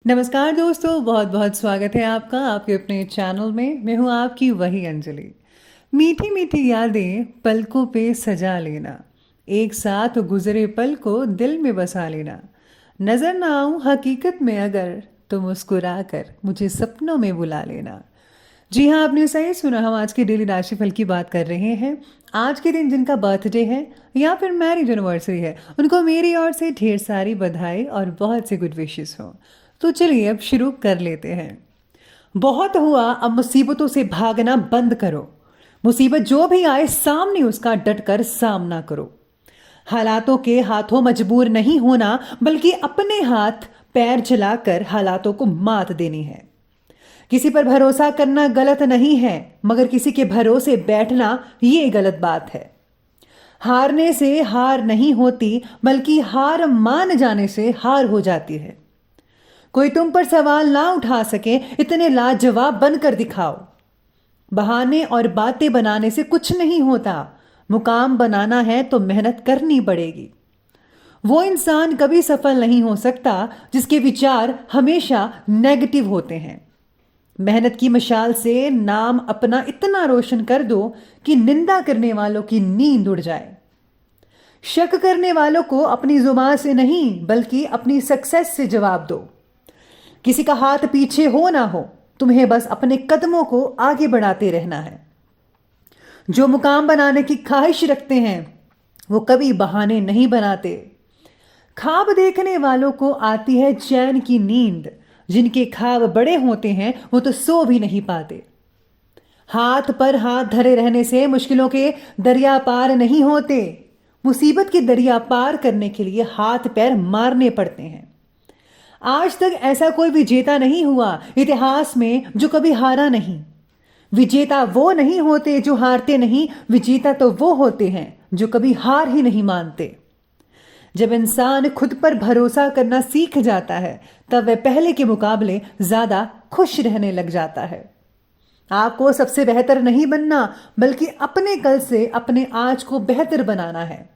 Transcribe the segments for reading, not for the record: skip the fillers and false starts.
नमस्कार दोस्तों, बहुत बहुत स्वागत है आपका आपके अपने चैनल में। मैं हूँ आपकी वही अंजलि। मीठी मीठी यादें पलकों पे सजा लेना, एक साथ गुजरे पल को दिल में बसा लेना। नजर ना आऊं हकीकत में अगर, तो मुस्कुरा कर मुझे सपनों में बुला लेना। जी हाँ, आपने सही सुना। हम आज के डेली राशिफल की बात कर रहे हैं। आज के दिन जिनका बर्थडे है या फिर मैरिज एनिवर्सरी है, उनको मेरी ओर से ढेर सारी बधाई और बहुत से गुड विशेस हो। तो चलिए अब शुरू कर लेते हैं। बहुत हुआ, अब मुसीबतों से भागना बंद करो। मुसीबत जो भी आए सामने उसका डट कर सामना करो। हालातों के हाथों मजबूर नहीं होना, बल्कि अपने हाथ पैर चलाकर हालातों को मात देनी है। किसी पर भरोसा करना गलत नहीं है, मगर किसी के भरोसे बैठना ये गलत बात है। हारने से हार नहीं होती, बल्कि हार मान जाने से हार हो जाती है। कोई तुम पर सवाल ना उठा सके, इतने लाजवाब बनकर दिखाओ। बहाने और बातें बनाने से कुछ नहीं होता। मुकाम बनाना है तो मेहनत करनी पड़ेगी। वो इंसान कभी सफल नहीं हो सकता जिसके विचार हमेशा नेगेटिव होते हैं। मेहनत की मशाल से नाम अपना इतना रोशन कर दो कि निंदा करने वालों की नींद उड़ जाए। शक करने वालों को अपनी जुबान से नहीं, बल्कि अपनी सक्सेस से जवाब दो। किसी का हाथ पीछे हो ना हो, तुम्हें बस अपने कदमों को आगे बढ़ाते रहना है। जो मुकाम बनाने की ख्वाहिश रखते हैं वो कभी बहाने नहीं बनाते। ख्वाब देखने वालों को आती है चैन की नींद। जिनके ख्वाब बड़े होते हैं वो तो सो भी नहीं पाते। हाथ पर हाथ धरे रहने से मुश्किलों के दरिया पार नहीं होते। मुसीबत के दरिया पार करने के लिए हाथ पैर मारने पड़ते हैं। आज तक ऐसा कोई विजेता नहीं हुआ इतिहास में जो कभी हारा नहीं। विजेता वो नहीं होते जो हारते नहीं, विजेता तो वो होते हैं जो कभी हार ही नहीं मानते। जब इंसान खुद पर भरोसा करना सीख जाता है, तब वह पहले के मुकाबले ज्यादा खुश रहने लग जाता है। आपको सबसे बेहतर नहीं बनना, बल्कि अपने कल से अपने आज को बेहतर बनाना है।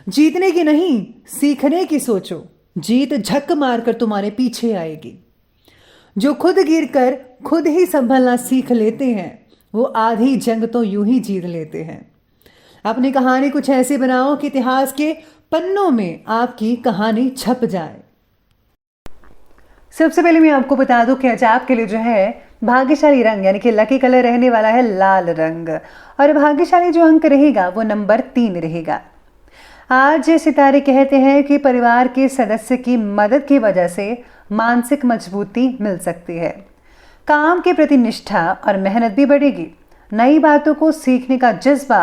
जीतने की नहीं, सीखने की सोचो। जीत झक मारकर तुम्हारे पीछे आएगी। जो खुद गिरकर खुद ही संभलना सीख लेते हैं, वो आधी जंग तो यूं ही जीत लेते हैं। अपनी कहानी कुछ ऐसे बनाओ कि इतिहास के पन्नों में आपकी कहानी छप जाए। सबसे पहले मैं आपको बता दूं कि आज आपके लिए जो है भाग्यशाली रंग यानी कि लकी कलर रहने वाला है लाल रंग, और भाग्यशाली जो अंक रहेगा वो नंबर 3 रहेगा। आज सितारे कहते हैं कि परिवार के सदस्य की मदद की वजह से मानसिक मजबूती मिल सकती है। काम के प्रति निष्ठा और मेहनत भी बढ़ेगी। नई बातों को सीखने का जज्बा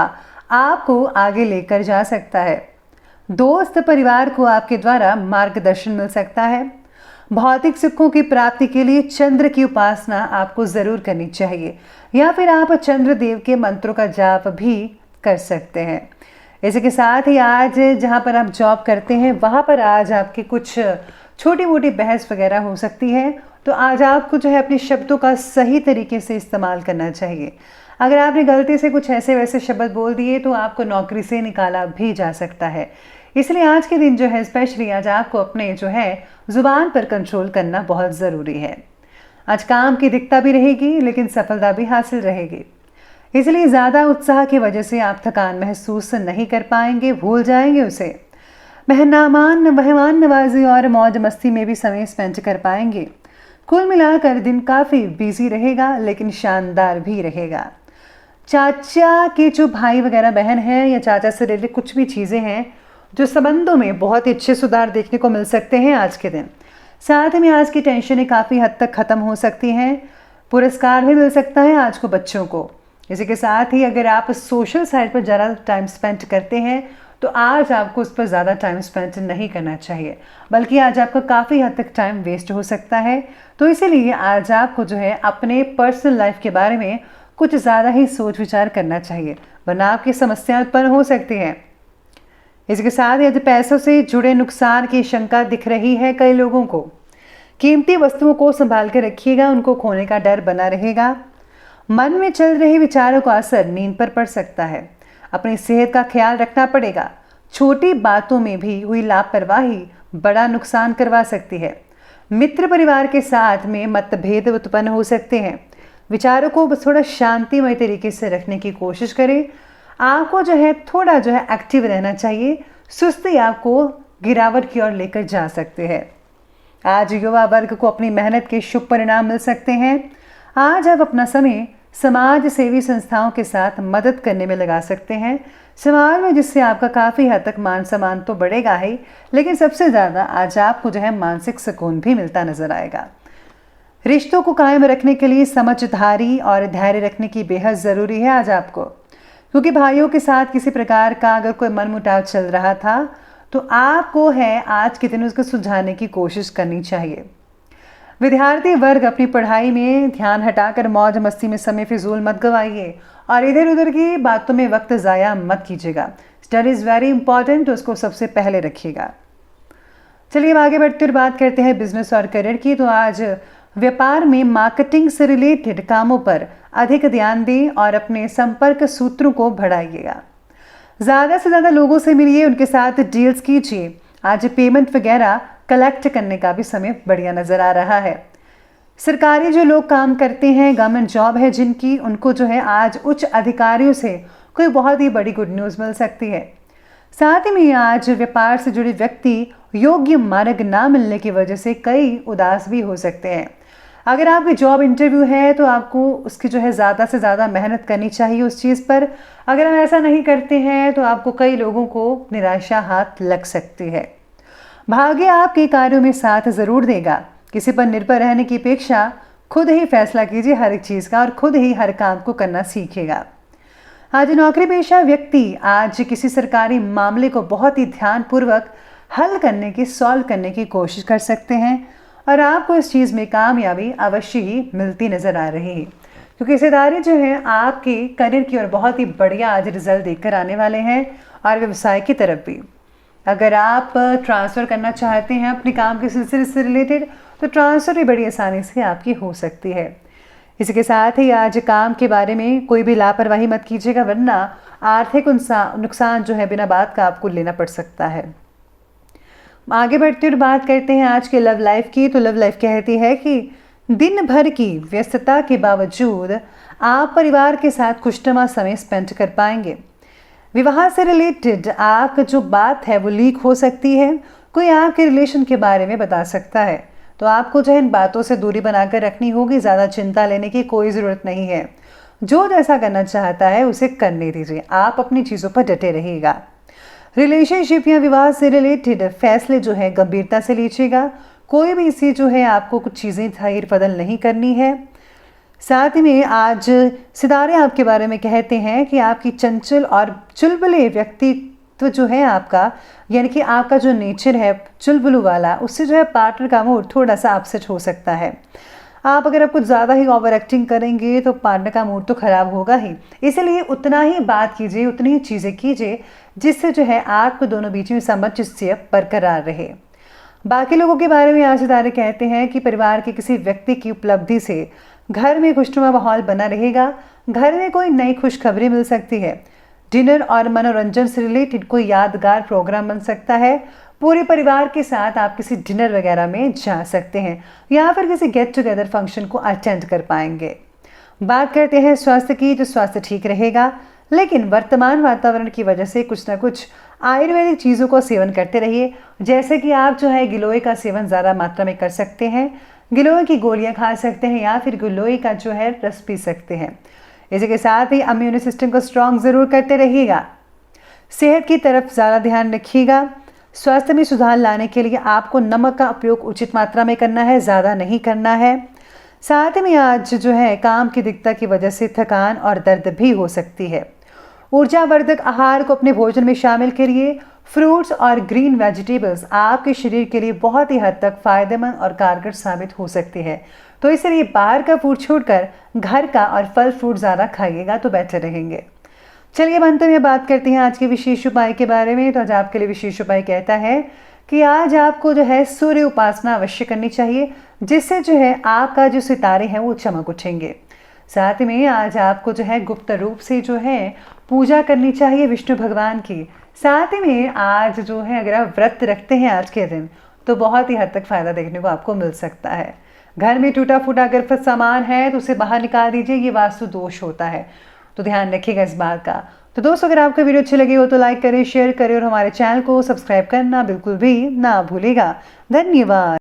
आपको आगे लेकर जा सकता है। दोस्त परिवार को आपके द्वारा मार्गदर्शन मिल सकता है। भौतिक सुखों की प्राप्ति के लिए चंद्र की उपासना आपको जरूर करनी चाहिए, या फिर आप चंद्रदेव के मंत्रों का जाप भी कर सकते हैं। इसी के साथ ही आज जहाँ पर आप जॉब करते हैं वहाँ पर आज आपकी कुछ छोटी मोटी बहस वगैरह हो सकती है, तो आज आपको जो है अपने शब्दों का सही तरीके से इस्तेमाल करना चाहिए। अगर आपने गलती से कुछ ऐसे वैसे शब्द बोल दिए तो आपको नौकरी से निकाला भी जा सकता है। इसलिए आज के दिन जो है स्पेशली आज आपको अपने जो है जुबान पर कंट्रोल करना बहुत ज़रूरी है। आज काम की दिक्कत भी रहेगी, लेकिन सफलता भी हासिल रहेगी। इसलिए ज़्यादा उत्साह की वजह से आप थकान महसूस नहीं कर पाएंगे, भूल जाएंगे उसे। मेहमान नवाजी और मौज मस्ती में भी समय स्पेंड कर पाएंगे। कुल मिलाकर दिन काफ़ी बिजी रहेगा, लेकिन शानदार भी रहेगा। चाचा के जो भाई वगैरह बहन हैं या चाचा से रिलेटेड कुछ भी चीज़ें हैं, जो संबंधों में बहुत ही अच्छे सुधार देखने को मिल सकते हैं आज के दिन। साथ में आज की टेंशनें काफ़ी हद तक ख़त्म हो सकती हैं। पुरस्कार भी मिल सकता है आज को बच्चों को। इसी के साथ ही अगर आप सोशल साइट पर ज़्यादा टाइम स्पेंड करते हैं तो आज आपको उस पर ज़्यादा टाइम स्पेंड नहीं करना चाहिए, बल्कि आज आपका काफ़ी हद तक टाइम वेस्ट हो सकता है। तो इसीलिए आज आपको जो है अपने पर्सनल लाइफ के बारे में कुछ ज़्यादा ही सोच विचार करना चाहिए, वरना आपकी समस्याएं उत्पन्न हो सकती हैं। इसके साथ यदि पैसों से जुड़े नुकसान की शंका दिख रही है कई लोगों को, कीमती वस्तुओं को संभाल कर रखिएगा, उनको खोने का डर बना रहेगा। मन में चल रहे विचारों का असर नींद पर पड़ सकता है। अपनी सेहत का ख्याल रखना पड़ेगा। छोटी बातों में भी हुई लापरवाही बड़ा नुकसान करवा सकती है। मित्र परिवार के साथ में मतभेद उत्पन्न हो सकते हैं। विचारों को थोड़ा शांतिमय तरीके से रखने की कोशिश करें। आपको जो है थोड़ा जो है एक्टिव रहना चाहिए। सुस्ती आपको गिरावट की ओर लेकर जा सकते हैं। आज युवा वर्ग को अपनी मेहनत के शुभ परिणाम मिल सकते हैं। आज आप अपना समय समाज सेवी संस्थाओं के साथ मदद करने में लगा सकते हैं समाज में, जिससे आपका काफ़ी हद तक मान सम्मान तो बढ़ेगा ही, लेकिन सबसे ज़्यादा आज आपको जो है मानसिक सुकून भी मिलता नजर आएगा। रिश्तों को कायम रखने के लिए समझदारी और धैर्य रखने की बेहद ज़रूरी है आज आपको, क्योंकि भाइयों के साथ किसी प्रकार का अगर कोई मनमुटाव चल रहा था तो आपको है आज के दिन उसको सुलझाने की कोशिश करनी चाहिए। विद्यार्थी वर्ग अपनी पढ़ाई में ध्यान हटाकर मौज मस्ती में समय फिजूल मत गवाइए और इधर उधर की बातों में वक्त ज़ाया मत कीजिएगा। स्टडी इज़ वेरी इंपॉर्टेंट, तो उसको सबसे पहले रखिएगा। चलिए अब आगे बढ़ते हुए बात करते हैं बिजनेस और करियर की। तो आज व्यापार में मार्केटिंग से रिलेटेड कामों पर अधिक ध्यान दें और अपने संपर्क सूत्रों को बढ़ाइएगा। ज़्यादा से ज़्यादा लोगों से मिलिए, उनके साथ डील्स कीजिए। आज पेमेंट वगैरह कलेक्ट करने का भी समय बढ़िया नज़र आ रहा है। सरकारी जो लोग काम करते हैं, गवर्नमेंट जॉब है जिनकी, उनको जो है आज उच्च अधिकारियों से कोई बहुत ही बड़ी गुड न्यूज़ मिल सकती है। साथ ही में आज व्यापार से जुड़े व्यक्ति योग्य मार्ग ना मिलने की वजह से कई उदास भी हो सकते हैं। अगर आपकी जॉब इंटरव्यू है तो आपको उसकी जो है ज़्यादा से ज़्यादा मेहनत करनी चाहिए उस चीज़ पर। अगर हम ऐसा नहीं करते हैं तो आपको कई लोगों को निराशा हाथ लग सकती है। भाग्य आपके कार्यों में साथ ज़रूर देगा। किसी पर निर्भर रहने की अपेक्षा खुद ही फैसला कीजिए हर एक चीज़ का और खुद ही हर काम को करना सीखेगा। आज नौकरी पेशा व्यक्ति आज किसी सरकारी मामले को बहुत ही ध्यानपूर्वक हल करने की, सॉल्व करने की कोशिश कर सकते हैं और आपको इस चीज़ में कामयाबी अवश्य ही मिलती नज़र आ रही है, क्योंकि सितारे जो हैं आपके करियर की ओर बहुत ही बढ़िया आज रिजल्ट देकर आने वाले हैं और व्यवसाय की तरफ भी। अगर आप ट्रांसफ़र करना चाहते हैं अपने काम के सिलसिले से रिलेटेड, तो ट्रांसफ़र भी बड़ी आसानी से आपकी हो सकती है। इसी के साथ ही आज काम के बारे में कोई भी लापरवाही मत कीजिएगा, वरना आर्थिक नुकसान जो है बिना बात का आपको लेना पड़ सकता है। आगे बढ़ते हुए बात करते हैं आज के लव लाइफ की। तो लव लाइफ कहती है कि दिन भर की व्यस्तता के बावजूद आप परिवार के साथ खुशनुमा समय स्पेंड कर पाएंगे। विवाह से रिलेटेड आपका जो बात है वो लीक हो सकती है। कोई आपके रिलेशन के बारे में बता सकता है, तो आपको जो है इन बातों से दूरी बनाकर रखनी होगी। ज़्यादा चिंता लेने की कोई ज़रूरत नहीं है। जो जैसा करना चाहता है उसे करने दीजिए, आप अपनी चीज़ों पर डटे रहिएगा। रिलेशनशिप या विवाह से रिलेटेड फैसले जो है गंभीरता से लीजिएगा। कोई भी इसी जो है आपको कुछ चीज़ें थायर बदल नहीं करनी है। साथ ही में आज सितारे आपके बारे में कहते हैं कि आपकी चंचल और चुलबुले व्यक्तित्व जो है आपका, यानी कि आपका जो नेचर है चुलबुलू वाला, उससे जो है पार्टनर का मूड थोड़ा सा अपसेट हो सकता है। अगर आप कुछ ज़्यादा ही ओवर एक्टिंग करेंगे तो पार्टनर का मूड तो ख़राब होगा ही। इसलिए उतना ही बात कीजिए, उतनी ही चीज़ें कीजिए जिससे जो है आपको दोनों बीच में सामंजस्य बरकरार रहे। बाकी लोगों के बारे में आज सितारे कहते हैं कि परिवार के किसी व्यक्ति की उपलब्धि से घर में खुशनुमा माहौल बना रहेगा। घर में कोई नई खुशखबरी मिल सकती है। डिनर और मनोरंजन से रिलेटेड कोई यादगार प्रोग्राम बन सकता है। पूरे परिवार के साथ आप किसी डिनर वगैरह में जा सकते हैं या फिर किसी गेट टुगेदर फंक्शन को अटेंड कर पाएंगे। बात करते हैं स्वास्थ्य की। तो स्वास्थ्य ठीक रहेगा, लेकिन वर्तमान वातावरण की वजह से कुछ ना कुछ आयुर्वेदिक चीज़ों का सेवन करते रहिए। जैसे कि आप जो है गिलोय का सेवन ज़्यादा मात्रा में कर सकते हैं, गिलोय की गोलियां खा सकते हैं या फिर गिलोय का जो है रस पी सकते हैं। इसी के साथ ही इम्यून सिस्टम को स्ट्रॉन्ग ज़रूर करते रहिएगा। सेहत की तरफ ज़्यादा ध्यान रखिएगा। स्वास्थ्य में सुधार लाने के लिए आपको नमक का उपयोग उचित मात्रा में करना है, ज़्यादा नहीं करना है। साथ में आज जो है काम की दिक्कत की वजह से थकान और दर्द भी हो सकती है। ऊर्जावर्धक आहार को अपने भोजन में शामिल करिए। फ्रूट्स और ग्रीन वेजिटेबल्स आपके शरीर के लिए बहुत ही हद तक फायदेमंद और कारगर साबित हो सकती है, तो इसलिए बाहर का फूड छोड़कर घर का और फल फ्रूट ज़्यादा खाइएगा तो बेहतर रहेंगे। चलिए अब अंत में बात करते हैं आज के विशेष उपाय के बारे में। तो आज आपके लिए विशेष उपाय कहता है कि आज आपको जो है सूर्य उपासना अवश्य करनी चाहिए, जिससे जो है आपका जो सितारे हैं वो चमक उठेंगे। साथ में आज आपको जो है गुप्त रूप से जो है पूजा करनी चाहिए विष्णु भगवान की। साथ में आज जो है अगर आप व्रत रखते हैं आज के दिन, तो बहुत ही हद तक फ़ायदा देखने को आपको मिल सकता है। घर में टूटा फूटा अगर फिर सामान है तो उसे बाहर निकाल दीजिए, ये वास्तु दोष होता है, तो ध्यान रखिएगा इस बात का। तो दोस्तों, अगर आपको वीडियो अच्छी लगी हो तो लाइक करें, शेयर करें और हमारे चैनल को सब्सक्राइब करना बिल्कुल भी ना भूलिएगा। धन्यवाद।